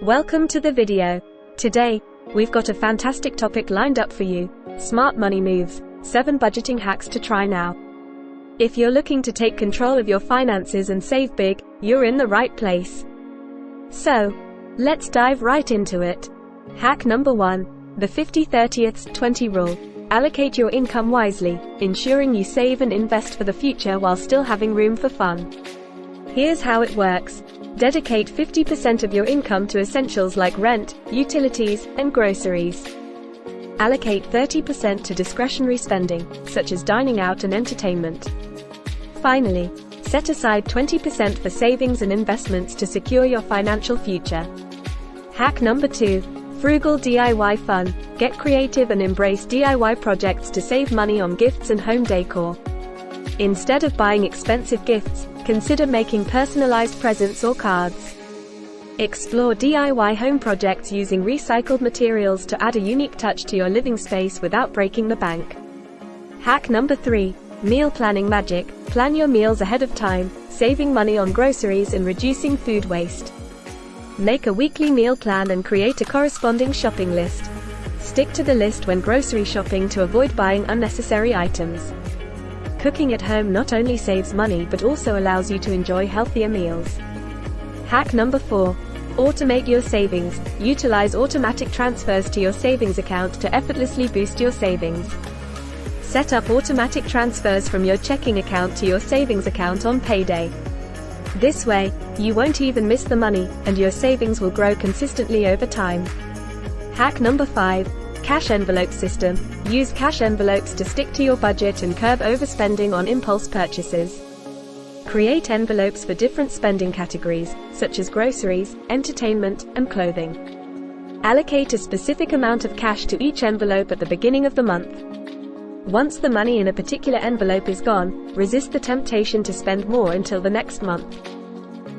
Welcome to the video. Today, we've got a fantastic topic lined up for you. Smart money moves, 7 budgeting hacks to try now. If you're looking to take control of your finances and save big, you're in the right place. So, let's dive right into it. Hack number 1, the 50-30-20 rule. Allocate your income wisely, ensuring you save and invest for the future while still having room for fun. Here's how it works. Dedicate 50% of your income to essentials like rent, utilities, and groceries. Allocate 30% to discretionary spending, such as dining out and entertainment. Finally, set aside 20% for savings and investments to secure your financial future. Hack number 2, frugal DIY fun. Get creative and embrace DIY projects to save money on gifts and home decor. Instead of buying expensive gifts, consider making personalized presents or cards. Explore DIY home projects using recycled materials to add a unique touch to your living space without breaking the bank. Hack number 3, meal planning magic. Plan your meals ahead of time, saving money on groceries and reducing food waste. Make a weekly meal plan and create a corresponding shopping list. Stick to the list when grocery shopping to avoid buying unnecessary items. Cooking at home not only saves money but also allows you to enjoy healthier meals. Hack number 4, automate your savings. Utilize automatic transfers to your savings account to effortlessly boost your savings. Set up automatic transfers from your checking account to your savings account on payday. This way, you won't even miss the money, and your savings will grow consistently over time. Hack number 5, cash envelope system. Use cash envelopes to stick to your budget and curb overspending on impulse purchases. Create envelopes for different spending categories, such as groceries, entertainment, and clothing. Allocate a specific amount of cash to each envelope at the beginning of the month. Once the money in a particular envelope is gone, resist the temptation to spend more until the next month.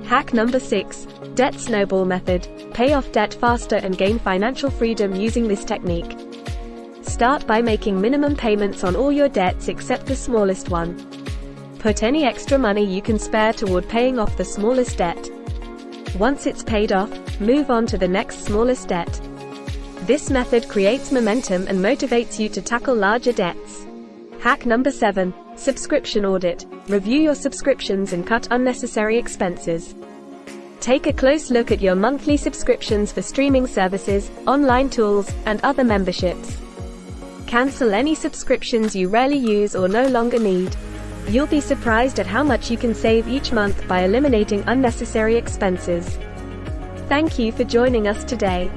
Hack number 6, debt snowball method. Pay off debt faster and gain financial freedom using this technique. Start by making minimum payments on all your debts except the smallest one. Put any extra money you can spare toward paying off the smallest debt. Once it's paid off, move on to the next smallest debt. This method creates momentum and motivates you to tackle larger debts. Hack number 7, subscription audit. Review your subscriptions and cut unnecessary expenses. Take a close look at your monthly subscriptions for streaming services, online tools, and other memberships. Cancel any subscriptions you rarely use or no longer need. You'll be surprised at how much you can save each month by eliminating unnecessary expenses. Thank you for joining us today.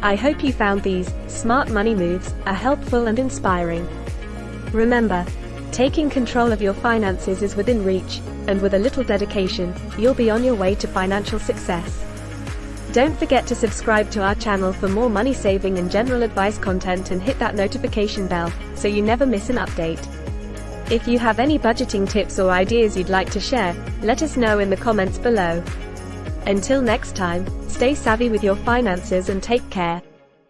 I hope you found these smart money moves helpful and inspiring. Remember, taking control of your finances is within reach, and with a little dedication, you'll be on your way to financial success. Don't forget to subscribe to our channel for more money saving and general advice content and hit that notification bell, so you never miss an update. If you have any budgeting tips or ideas you'd like to share, let us know in the comments below. Until next time, stay savvy with your finances and take care.